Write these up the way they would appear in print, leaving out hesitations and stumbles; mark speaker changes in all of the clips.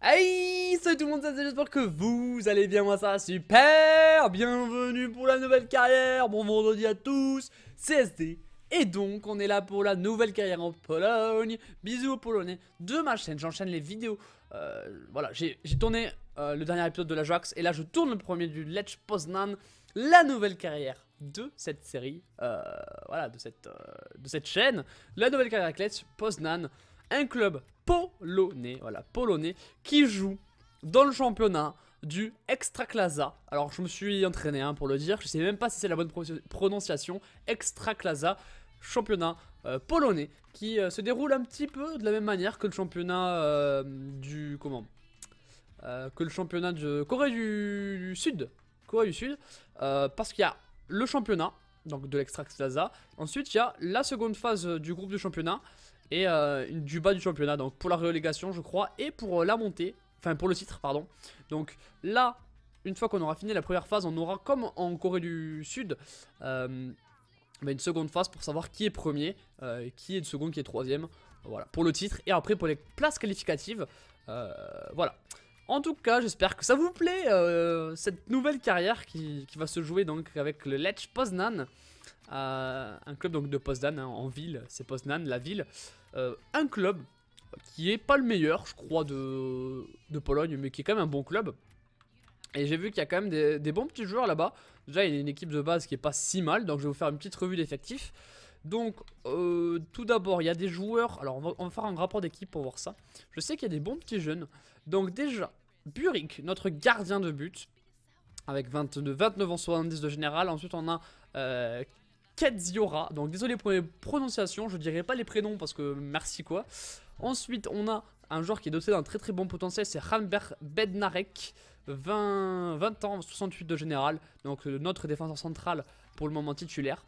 Speaker 1: Hey, salut tout le monde, j'espère que vous allez bien, moi ça va super. Bienvenue pour la nouvelle carrière, bon vendredi à tous, CSD. Et donc on est là pour la nouvelle carrière en Pologne. Bisous aux Polonais de ma chaîne, j'enchaîne les vidéos. Voilà, j'ai tourné le dernier épisode de l'Ajax et là je tourne le premier du Lech Poznan. La nouvelle carrière de cette série, voilà, de cette chaîne. La nouvelle carrière avec Lech Poznan, un club polonais, voilà, polonais, qui joue dans le championnat du Ekstraklasa. Alors je me suis entraîné pour le dire, je sais même pas si c'est la bonne prononciation. Ekstraklasa, championnat polonais, qui se déroule un petit peu de la même manière que le championnat que le championnat de Corée du Sud. Corée du Sud, parce qu'il y a le championnat, donc de l'Ekstraklasa. Ensuite il y a la seconde phase du groupe de championnat et du bas du championnat, donc pour la relégation je crois, et pour la montée, enfin pour le titre pardon. Donc là, une fois qu'on aura fini la première phase, on aura comme en Corée du Sud une seconde phase pour savoir qui est premier, qui est de second, qui est troisième, voilà, pour le titre, et après pour les places qualificatives, voilà. En tout cas, j'espère que ça vous plaît, cette nouvelle carrière qui va se jouer donc avec le Lech Poznan. Un club donc de Poznan, en ville, c'est Poznan, la ville. Un club qui est pas le meilleur, je crois, de Pologne, mais qui est quand même un bon club. Et j'ai vu qu'il y a quand même des bons petits joueurs là-bas. Déjà, il y a une équipe de base qui est pas si mal, donc je vais vous faire une petite revue d'effectifs. Donc, tout d'abord, il y a des joueurs. Alors, on va faire un rapport d'équipe pour voir ça. Je sais qu'il y a des bons petits jeunes. Donc, déjà, Burik, notre gardien de but, avec 29 ans 70 de général. Ensuite, on a Kedziora, donc désolé pour les prononciations, je dirais pas les prénoms parce que merci quoi. Ensuite on a un joueur qui est doté d'un très bon potentiel, c'est Rambert Bednarek, 20 ans 68 de général, donc notre défenseur central pour le moment titulaire.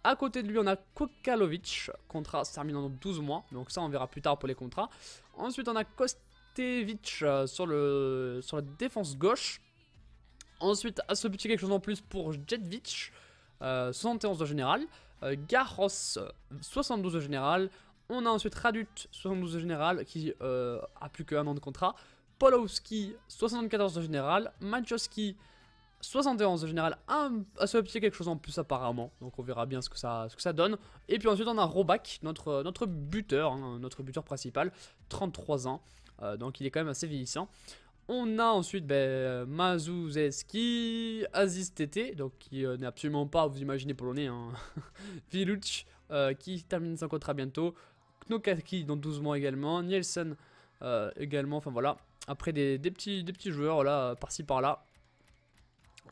Speaker 1: À côté de lui on a Kokalovic, contrat se termine en 12 mois, donc ça on verra plus tard pour les contrats. Ensuite on a Kostevic sur la défense gauche. Ensuite à ce petit quelque chose en plus pour Jedvic, 71 de général, Garros 72 de général, on a ensuite Radut 72 de général qui a plus qu'un an de contrat, Polowski 74 de général, Majowski 71 de général, un seul petit quelque chose en plus apparemment, donc on verra bien ce que ça donne. Et puis ensuite on a Robak, notre buteur, notre buteur principal, 33 ans, donc il est quand même assez vieillissant. On a ensuite Mazuzewski, Aziz Tete, donc qui n'est absolument pas, vous imaginez, polonais, Viluc, qui termine son contrat bientôt, Knokaki dans 12 mois également, Nielsen également, enfin voilà. Après des petits joueurs là, par-ci par-là.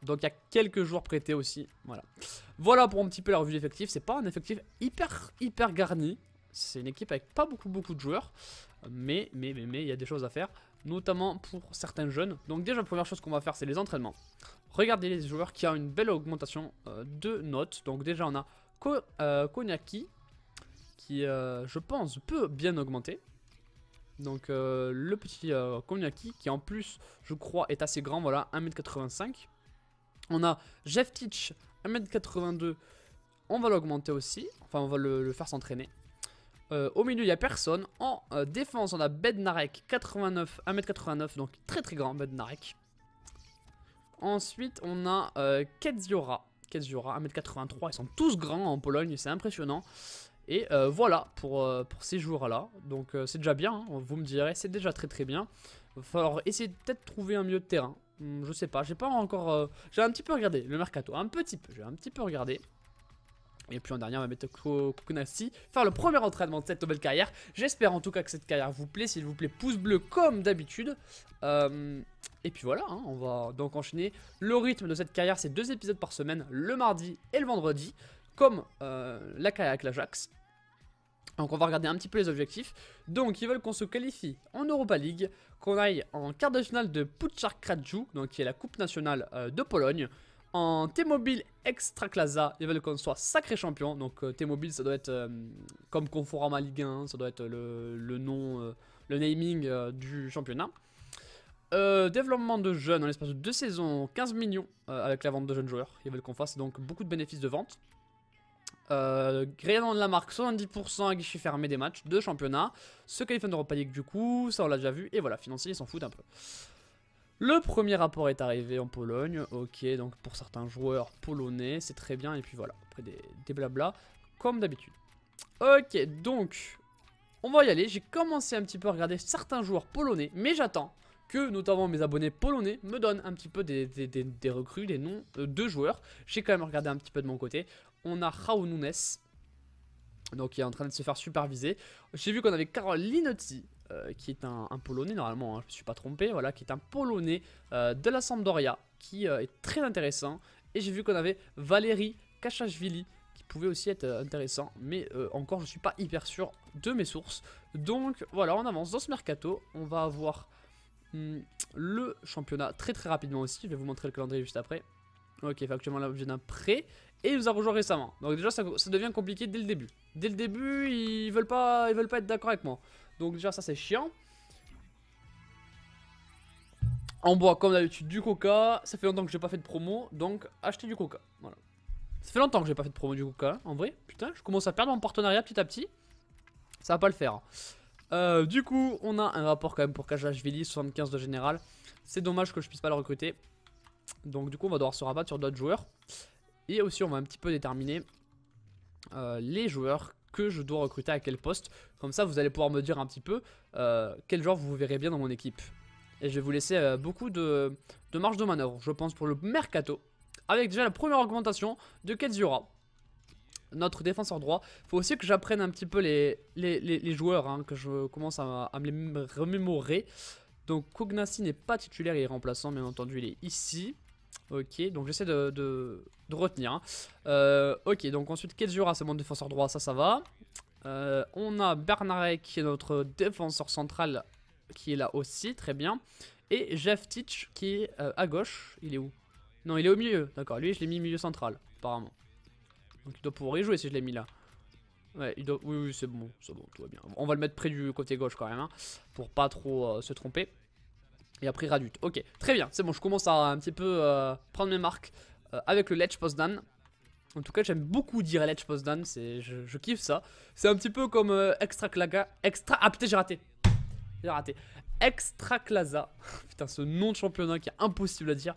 Speaker 1: Donc il y a quelques joueurs prêtés aussi, voilà. Voilà pour un petit peu la revue d'effectifs, c'est pas un effectif hyper garni. C'est une équipe avec pas beaucoup de joueurs, mais il y a des choses à faire, notamment pour certains jeunes. Donc déjà, la première chose qu'on va faire, c'est les entraînements. Regardez les joueurs qui ont une belle augmentation de notes. Donc déjà, on a Koniaki, qui, je pense, peut bien augmenter. Donc le petit Koniaki, qui en plus, je crois, est assez grand, voilà, 1m85. On a Jeftic, 1m82, on va l'augmenter aussi, enfin on va le faire s'entraîner. Au milieu il n'y a personne. En défense on a Bednarek 89, 1m89, donc très grand Bednarek. Ensuite on a Kedziora 1m83, ils sont tous grands en Pologne, c'est impressionnant. Et voilà pour ces joueurs là. Donc c'est déjà bien, vous me direz, c'est déjà très bien. Il va falloir essayer de peut-être trouver un milieu de terrain. Je sais pas, j'ai pas encore... j'ai un petit peu regardé le mercato, j'ai un petit peu regardé. Et puis en dernier on va mettre Kokonasi, faire le premier entraînement de cette nouvelle carrière. J'espère en tout cas que cette carrière vous plaît. S'il vous plaît, pouce bleu comme d'habitude. Et puis voilà, on va donc enchaîner. Le rythme de cette carrière, c'est 2 épisodes par semaine, le mardi et le vendredi, comme la carrière avec l'Ajax. Donc on va regarder un petit peu les objectifs. Donc ils veulent qu'on se qualifie en Europa League, qu'on aille en quart de finale de Puchar Kraju, donc qui est la coupe nationale de Pologne. En T-Mobile Ekstraklasa, ils veulent qu'on soit sacré champion. Donc T-Mobile, ça doit être comme Conforama Ligue 1, ça doit être le nom, le naming du championnat. Développement de jeunes en l'espace de 2 saisons, 15 millions avec la vente de jeunes joueurs. Ils veulent qu'on fasse donc beaucoup de bénéfices de vente. Gagnant de la marque 70% à guichet fermé des matchs de championnat. Se qualifie en Europa League du coup, ça on l'a déjà vu. Et voilà, financier, ils s'en foutent un peu. Le premier rapport est arrivé en Pologne. Ok, donc pour certains joueurs polonais, c'est très bien. Et puis voilà, après des blabla, comme d'habitude. Ok, donc on va y aller. J'ai commencé un petit peu à regarder certains joueurs polonais, mais j'attends que notamment mes abonnés polonais me donnent un petit peu des recrues, des noms de joueurs. J'ai quand même regardé un petit peu de mon côté. On a Raul Nunes, donc qui est en train de se faire superviser. J'ai vu qu'on avait Karol Linotti, qui est un polonais normalement, hein, je ne me suis pas trompé, voilà, qui est un polonais de la Sampdoria, qui est très intéressant. Et j'ai vu qu'on avait Valeri Kachashvili, qui pouvait aussi être intéressant, mais encore je ne suis pas hyper sûr de mes sources. Donc voilà, on avance dans ce mercato, on va avoir le championnat très rapidement aussi. Je vais vous montrer le calendrier juste après. Ok, fait actuellement là l'objet d'un prêt. Et il nous a rejoint récemment. Donc déjà ça devient compliqué dès le début. Dès le début ils veulent pas être d'accord avec moi. Donc déjà ça c'est chiant. On boit comme d'habitude du coca. Ça fait longtemps que j'ai pas fait de promo. Donc achetez du coca. Voilà. Ça fait longtemps que j'ai pas fait de promo du coca, hein, en vrai. Putain, je commence à perdre mon partenariat petit à petit. Ça va pas le faire. Du coup, on a un rapport quand même pour Kachashvili, 75 de général. C'est dommage que je puisse pas le recruter. Donc du coup, on va devoir se rabattre sur d'autres joueurs. Et aussi, on va un petit peu déterminer les joueurs que je dois recruter à quel poste. Comme ça, vous allez pouvoir me dire un petit peu quel joueur vous verrez bien dans mon équipe. Et je vais vous laisser beaucoup de marge de manœuvre, je pense, pour le mercato. Avec déjà la première augmentation de Kedzura, notre défenseur droit. Il faut aussi que j'apprenne un petit peu les joueurs, hein, que je commence à me les remémorer. Donc Kognassi n'est pas titulaire, il est remplaçant, bien entendu, il est ici. Ok, donc j'essaie de retenir. Hein. Ok, donc ensuite Kedzura, c'est mon défenseur droit, ça va. On a Bernarek qui est notre défenseur central, qui est là aussi, très bien. Et Jeftic qui est à gauche, il est où? Non, il est au milieu, d'accord, lui je l'ai mis milieu central, apparemment. Donc il doit pouvoir y jouer si je l'ai mis là. Ouais, il doit... oui, c'est bon, tout va bien. On va le mettre près du côté gauche quand même, hein, pour pas trop se tromper. Et après Radut. Ok, très bien, c'est bon, je commence à un petit peu prendre mes marques avec le Lech Poznan. En tout cas, j'aime beaucoup dire Lech Poznan, je kiffe ça. C'est un petit peu comme Ekstraklasa. Ah putain, j'ai raté. Ekstraklasa. Putain, ce nom de championnat qui est impossible à dire.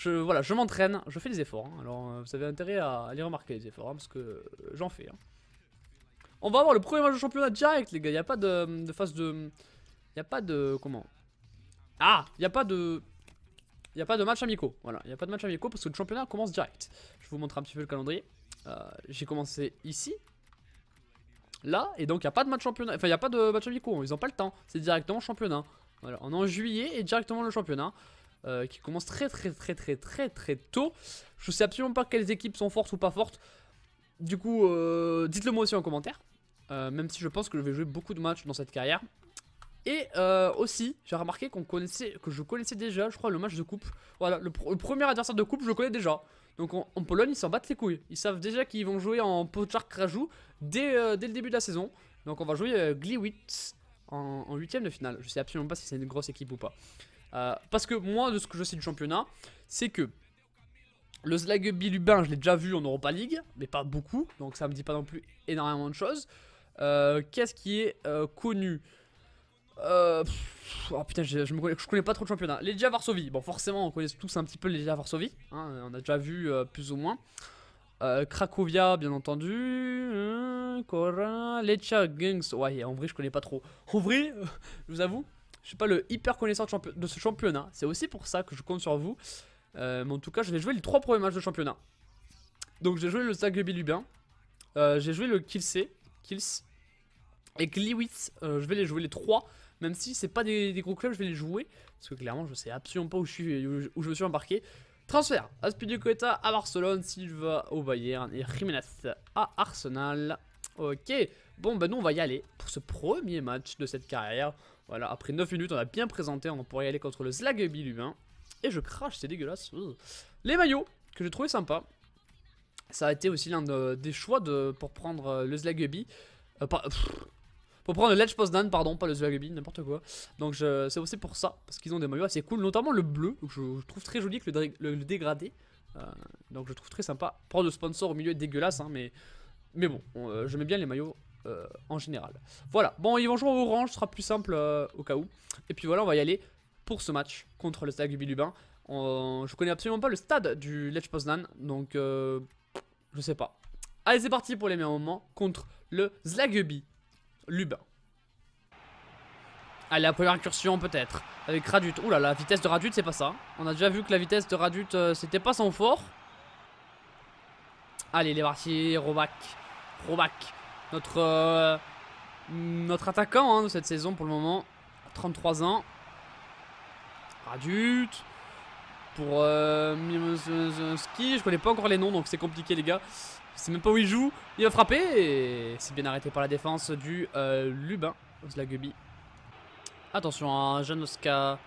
Speaker 1: Voilà, je m'entraîne, je fais des efforts. Hein. Alors, vous avez intérêt à les remarquer, les efforts, hein, parce que j'en fais. Hein. On va avoir le premier match de championnat direct, les gars. Il n'y a pas de phase de... Il n'y a pas de... Comment? Ah, il n'y a pas de... Il n'y a pas de match amicaux. Voilà, il n'y a pas de match amicaux parce que le championnat commence direct. Je vous montre un petit peu le calendrier. J'ai commencé ici. Là, et donc il n'y a pas de match championnat. Enfin, il n'y a pas de match amicaux. Ils n'ont pas le temps. C'est directement championnat. Voilà, on est en juillet et directement le championnat. Qui commence très tôt. Je sais absolument pas quelles équipes sont fortes ou pas fortes. Du coup, dites-le moi aussi en commentaire. Même si je pense que je vais jouer beaucoup de matchs dans cette carrière. Et aussi, j'ai remarqué que je connaissais déjà, je crois, le match de coupe. Voilà, le premier adversaire de coupe, je le connais déjà. Donc en Pologne, ils s'en battent les couilles. Ils savent déjà qu'ils vont jouer en Poczar Krajów dès le début de la saison. Donc on va jouer Gliwice en huitième de finale. Je sais absolument pas si c'est une grosse équipe ou pas. Parce que moi, de ce que je sais du championnat, c'est que le Zlageby Lubin, je l'ai déjà vu en Europa League, mais pas beaucoup, donc ça me dit pas non plus énormément de choses. Qu'est-ce qui est connu? Oh putain, je connais pas trop de championnat. Legia Varsovie, bon forcément on connaît tous un petit peu Legia Varsovie, hein, on a déjà vu plus ou moins. Cracovia bien entendu. Cora, Lecce Gangs, ouais en vrai je connais pas trop. En vrai, je vous avoue, je suis pas le hyper connaisseur de ce championnat. C'est aussi pour ça que je compte sur vous. Mais en tout cas, je vais jouer les 3 premiers matchs de championnat. Donc j'ai joué le Zagłębie Lubin. J'ai joué le Kielce et Gliwice. Je vais les jouer les 3. Même si c'est pas des gros clubs, je vais les jouer. Parce que clairement, je sais absolument pas où je me suis embarqué. Transfert. Azpilicueta à Barcelone, Silva au Bayern et Jiménez à Arsenal. Ok. Bon, bah nous on va y aller pour ce premier match de cette carrière. Voilà, après 9 minutes, on a bien présenté. On pourrait y aller contre le Zlagłębie Lubin. Et je crache, c'est dégueulasse. Les maillots que j'ai trouvé sympa. Ça a été aussi l'un des choix pour prendre le Zlagłębie. Pour prendre le Lech Poznan, pardon, pas le Zlagłębie, n'importe quoi. Donc c'est aussi pour ça, parce qu'ils ont des maillots assez cool, notamment le bleu, que je trouve très joli avec le dégradé. Donc je trouve très sympa. Prendre le sponsor au milieu est dégueulasse, hein, mais Mais bon, j'aimais bien les maillots en général. Voilà, bon, ils vont jouer au orange, ce sera plus simple au cas où. Et puis voilà, on va y aller pour ce match contre le Stade Rugby Lubin. Je connais absolument pas le stade du Lech Poznan, donc je sais pas. Allez, c'est parti pour les meilleurs moments contre le Zlageby Lubin. Allez, la première incursion peut-être avec Radut. Ouh là, la vitesse de Radut, c'est pas ça. On a déjà vu que la vitesse de Radut, c'était pas son fort. Allez, il est parti, Roback. Notre attaquant hein, de cette saison pour le moment. 33 ans. Radut. Pour Ski, je connais pas encore les noms donc c'est compliqué les gars. Je sais même pas où il joue. Il va frapper et c'est bien arrêté par la défense du Lubin, Zlageby. Attention à Janoska.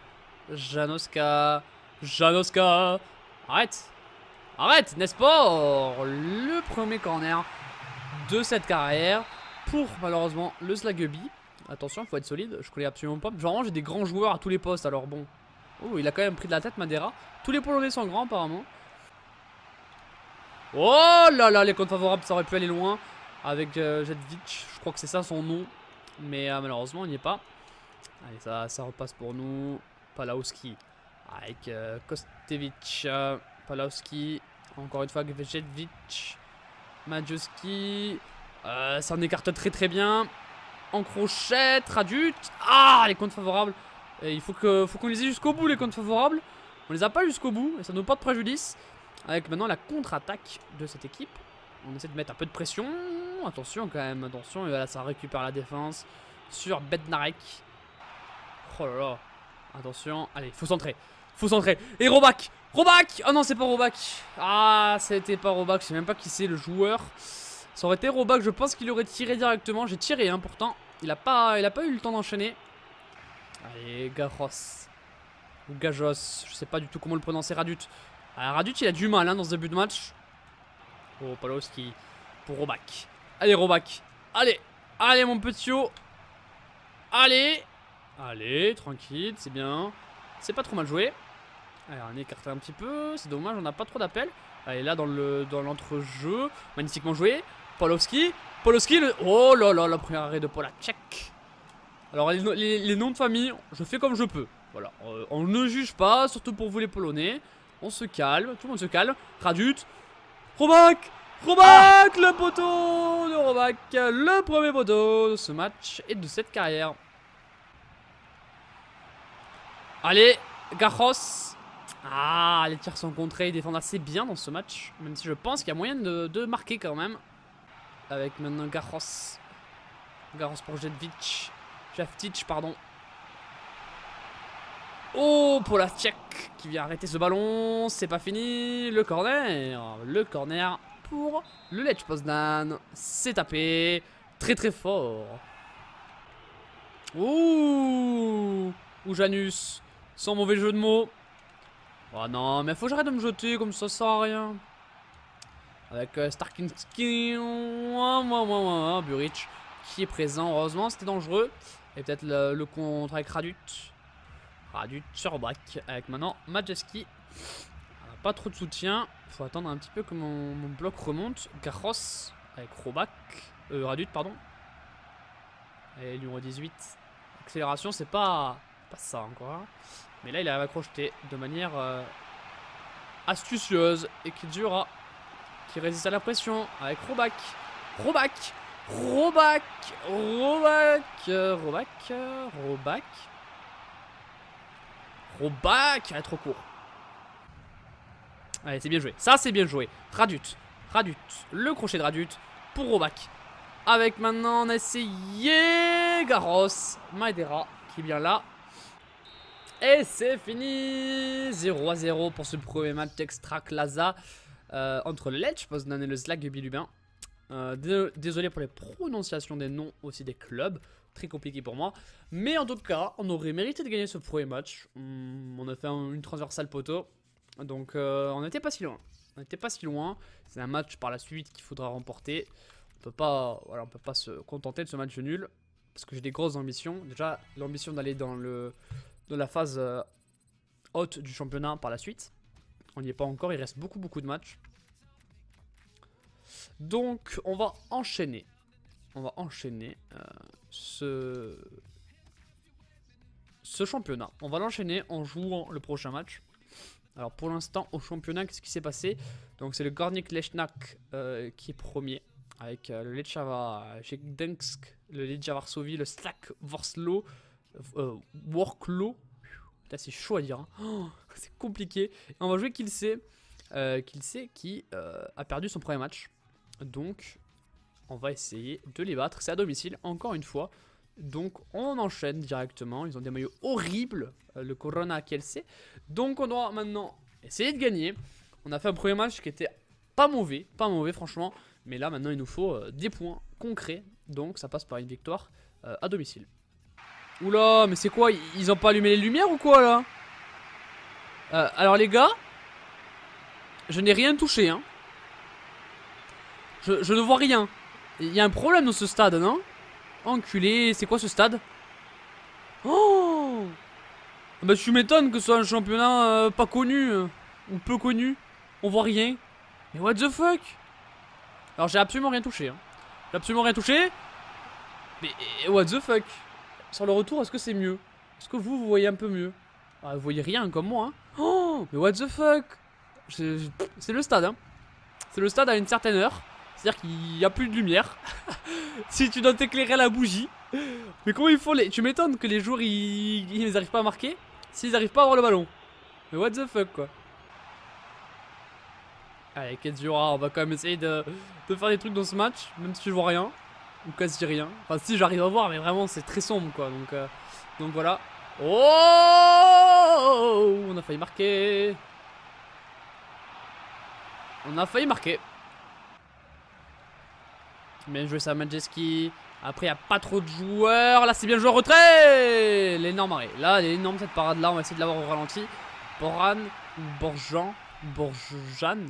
Speaker 1: Arrête, Nesport. Le premier corner de cette carrière pour malheureusement le Zlageby. Attention, il faut être solide, je connais absolument pas. Genre j'ai des grands joueurs à tous les postes alors bon. Oh, il a quand même pris de la tête Madera. Tous les Polonais sont grands apparemment. Oh là là, les comptes favorables, ça aurait pu aller loin. Avec Jedvic, je crois que c'est ça son nom. Mais malheureusement, il n'y est pas. Allez, ça repasse pour nous. Palowski. Avec Kostevic. Palowski. Encore une fois avec Jedvic. Majewski. Ça en écarte très bien. En crochet, Radut. Ah, les comptes favorables. Et il faut qu'on les ait jusqu'au bout, les comptes favorables. On les a pas jusqu'au bout et ça nous porte préjudice. Avec maintenant la contre-attaque de cette équipe. On essaie de mettre un peu de pression. Attention quand même, attention. Et voilà, ça récupère la défense sur Bednarek. Oh là là. Attention. Allez, faut centrer. Et Roback. Oh non, c'est pas Roback. Ah, c'était pas Roback. Je sais même pas qui c'est le joueur. Ça aurait été Roback. Je pense qu'il aurait tiré directement. J'ai tiré, hein, pourtant. Il a pas eu le temps d'enchaîner. Allez, Gajos. Ou Gajos. Je sais pas du tout comment le prononcer. Radut. Alors, Radut, il a du mal hein, dans ce début de match. Oh, Palowski. Pour Roback. Allez, Roback. Allez, mon petit haut. Allez, tranquille, c'est bien. C'est pas trop mal joué. Allez, on est écarté un petit peu. C'est dommage, on n'a pas trop d'appel. Allez, là, dans l'entrejeu. Magnifiquement joué. Palowski. Oh là là, le premier arrêt de Polacek. Alors, les noms de famille, je fais comme je peux. Voilà, on ne juge pas, surtout pour vous les Polonais. On se calme, tout le monde se calme. Radut. Roback, le poteau de Roback. Le premier poteau de ce match et de cette carrière. Allez, Gajos. Ah, les tirs sont contrés, ils défendent assez bien dans ce match. Même si je pense qu'il y a moyen de marquer quand même. Avec maintenant Gajos. Gajos pour Jedvic. Pardon. Oh, Polacek qui vient arrêter ce ballon. C'est pas fini. Le corner pour le Lech Poznan. C'est tapé. Très fort. Ouh. Ou Janus. Sans mauvais jeu de mots. Oh non, mais faut que j'arrête de me jeter comme ça sert à rien. Avec Starkinski. Buric qui est présent. Heureusement, c'était dangereux. Et peut-être le contre avec Radut sur Roback. Avec maintenant Majewski. Pas trop de soutien. Faut attendre un petit peu que mon bloc remonte. Gajos avec Roback. Radut, pardon. Et numéro 18. Accélération, c'est pas ça encore. Mais là, il a accroché de manière astucieuse et qui durera. Qui résiste à la pression avec Roback. Roback, il est trop court. Allez, c'est bien joué. Ça, c'est bien joué. Radut. Le crochet de Radut pour Roback. Avec maintenant, on a essayé Garros. Maedera qui est bien là. Et c'est fini. 0-0 pour ce premier match d'Extra-Clasa entre le Lech Poznan et le Zlageby Lubin. Désolé pour les prononciations des noms aussi des clubs. Très compliqué pour moi. Mais en tout cas, on aurait mérité de gagner ce premier match. On a fait une transversale poteau. Donc on n'était pas si loin. C'est un match par la suite qu'il faudra remporter. On peut pas se contenter de ce match nul. Parce que j'ai des grosses ambitions. Déjà, l'ambition d'aller dans la phase haute du championnat par la suite. On n'y est pas encore, il reste beaucoup de matchs. Donc on va enchaîner. Ce championnat. On va l'enchaîner en jouant le prochain match. Alors pour l'instant au championnat, qu'est-ce qui s'est passé? Donc c'est le Górnik Lechnak qui est premier. Avec le Lechawa Gdańsk, le Legia Varsovie, le Slak Wrocław, Worklo. Là c'est chaud à dire, hein. Oh, c'est compliqué. Et on va jouer Kielce qui a perdu son premier match. Donc on va essayer de les battre. C'est à domicile encore une fois. Donc on enchaîne directement. Ils ont des maillots horribles, le Corona Kielce. Donc on doit maintenant essayer de gagner. On a fait un premier match qui était pas mauvais franchement. Mais là maintenant il nous faut des points concrets. Donc ça passe par une victoire à domicile. Oula, mais c'est quoi? Ils ont pas allumé les lumières ou quoi là? Alors les gars, je n'ai rien touché, hein. Je ne vois rien. Il y a un problème dans ce stade, non? Enculé, c'est quoi ce stade? Oh, bah tu m'étonnes que ce soit un championnat pas connu ou peu connu. On voit rien. Mais what the fuck? Alors j'ai absolument rien touché, hein. J'ai absolument rien touché. Mais what the fuck? Sur le retour, est-ce que c'est mieux? Est-ce que vous voyez un peu mieux? Ah, vous voyez rien comme moi, hein. Oh, mais what the fuck? C'est le stade, hein. C'est le stade à une certaine heure. C'est-à-dire qu'il n'y a plus de lumière. Si tu dois t'éclairer à la bougie. Mais comment ils font les... Tu m'étonnes que les joueurs ils n'arrivent pas à marquer s'ils n'arrivent pas à avoir le ballon. Mais what the fuck quoi. Allez, Kedzura, on va quand même essayer de faire des trucs dans ce match. Même si je vois rien. Ou quasi rien. Enfin si j'arrive à voir, mais vraiment c'est très sombre quoi. Donc voilà. Oh, on a failli marquer. On a failli marquer. Bien joué ça, Majeski. Après, il n'y a pas trop de joueurs. Là, c'est bien joué en retrait. L'énorme arrêt. Là, elle est énorme cette parade là. On va essayer de l'avoir au ralenti. Boran ou Borjan. Borjan.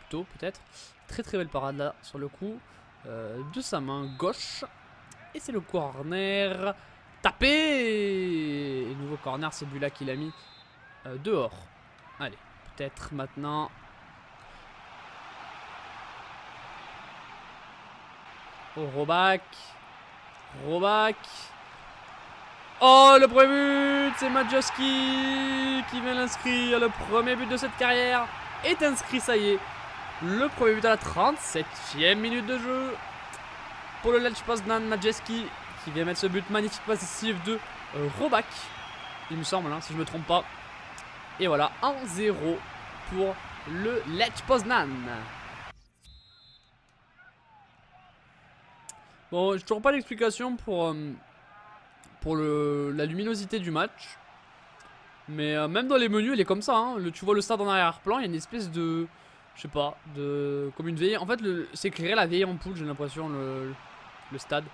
Speaker 1: Plutôt, peut-être. Très très belle parade là sur le coup. De sa main gauche. Et c'est le corner. Tapé. Et nouveau corner, c'est Bula qui l'a mis dehors. Allez, peut-être maintenant. Oh, Roback. Oh, le premier but, c'est Majeski qui vient l'inscrire. Le premier but de cette carrière est inscrit, ça y est. Le premier but à la 37e minute de jeu. Pour le Lech Poznan, Majeski qui vient mettre ce but magnifique passif de Roback. Il me semble, hein, si je me trompe pas. Et voilà, 1-0 pour le Lech Poznan. Bon, j'ai toujours pas d'explication pour la luminosité du match. Mais même dans les menus, elle est comme ça. Hein. Tu vois le stade en arrière-plan, il y a une espèce de... Je sais pas, comme une veillée. En fait, c'est éclairé la veillée en poule, j'ai l'impression, le stade.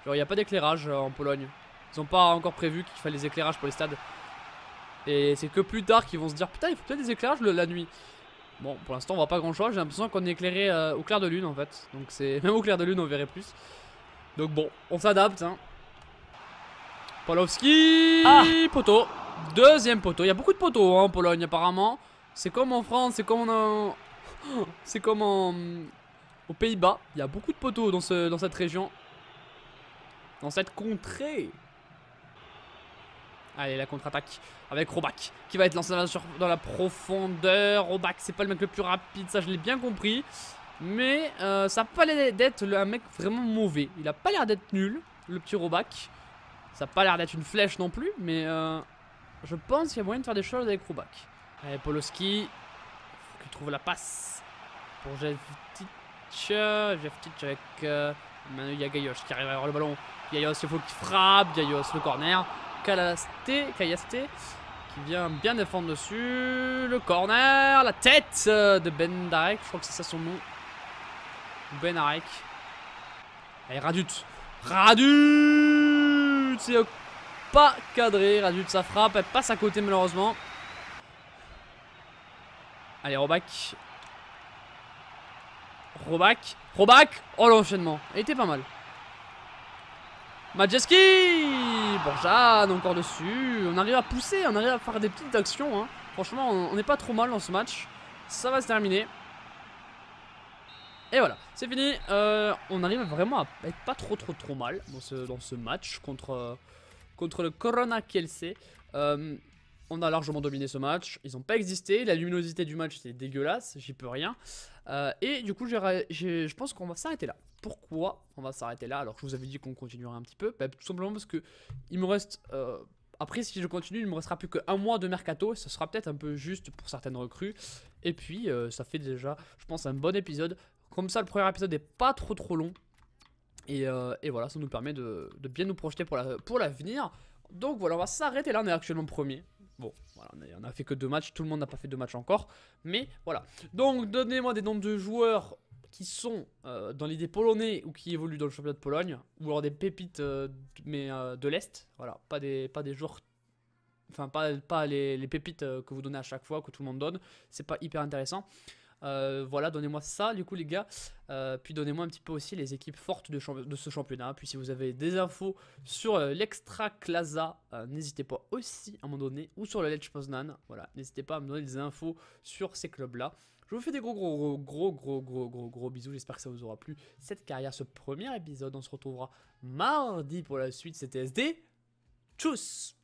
Speaker 1: Genre, il n'y a pas d'éclairage en Pologne. Ils ont pas encore prévu qu'il fallait des éclairages pour les stades. Et c'est que plus tard qu'ils vont se dire, putain, il faut peut-être des éclairages la nuit. Bon, pour l'instant, on voit pas grand-chose. J'ai l'impression qu'on est éclairé au clair de lune, en fait. Donc, c'est même au clair de lune, on verrait plus. Donc bon, on s'adapte, hein. Pawlowski, poteau. Deuxième poteau. Il y a beaucoup de poteaux hein, en Pologne apparemment. C'est comme en France, c'est comme aux Pays-Bas. Il y a beaucoup de poteaux dans cette région. Dans cette contrée. Allez, la contre-attaque avec Roback qui va être lancé dans la profondeur. Roback, c'est pas le mec le plus rapide, ça je l'ai bien compris. Mais ça n'a pas l'air d'être un mec vraiment mauvais. Il a pas l'air d'être nul, le petit Roback. Ça n'a pas l'air d'être une flèche non plus. Mais je pense qu'il y a moyen de faire des choses avec Roback. Allez, Pawlowski. Il faut qu'il trouve la passe pour Jevtic. Jevtic avec... maintenant il y a Gajos qui arrive à avoir le ballon. Gajos, il faut qu'il frappe. Gajos, le corner. Kayaste qui vient bien défendre dessus. Le corner. La tête de Ben Darek. Je crois que c'est ça son nom. Ben Arek. Allez, Radut. C'est pas cadré. Radut, ça frappe. Elle passe à côté malheureusement. Allez, Roback. Oh, l'enchaînement. Il était pas mal. Majeski. Borjan encore dessus. On arrive à pousser. On arrive à faire des petites actions. Hein. Franchement, on n'est pas trop mal dans ce match. Ça va se terminer. Et voilà, c'est fini. On arrive vraiment à être pas trop mal dans ce match contre le Corona Kielce. On a largement dominé ce match. Ils n'ont pas existé. La luminosité du match était dégueulasse. J'y peux rien. Et du coup, je pense qu'on va s'arrêter là. Pourquoi on va s'arrêter là alors que je vous avais dit qu'on continuerait un petit peu? Bah, tout simplement parce que il me reste... après, si je continue, il me restera plus qu'un mois de mercato. Ce sera peut-être un peu juste pour certaines recrues. Et puis, ça fait déjà, je pense, un bon épisode. Comme ça, le premier épisode n'est pas trop long. Et voilà, ça nous permet de bien nous projeter pour l'avenir. Donc voilà, on va s'arrêter là. On est actuellement premier. Bon, voilà, on a fait que 2 matchs. Tout le monde n'a pas fait 2 matchs encore. Mais voilà. Donc, donnez-moi des noms de joueurs qui sont dans l'idée polonais ou qui évoluent dans le championnat de Pologne. Ou alors des pépites, mais de l'Est. Voilà, pas des joueurs. Enfin, pas les pépites que vous donnez à chaque fois, que tout le monde donne. C'est pas hyper intéressant. Voilà, donnez-moi ça du coup les gars. Puis donnez-moi un petit peu aussi les équipes fortes de ce championnat. Puis si vous avez des infos sur l'Extra Klasa, n'hésitez pas aussi à m'en donner. Ou sur le Lech Poznan, voilà, n'hésitez pas à me donner des infos sur ces clubs là. Je vous fais des gros bisous. J'espère que ça vous aura plu cette carrière, ce premier épisode. On se retrouvera mardi pour la suite. C'était SD. Tchuss.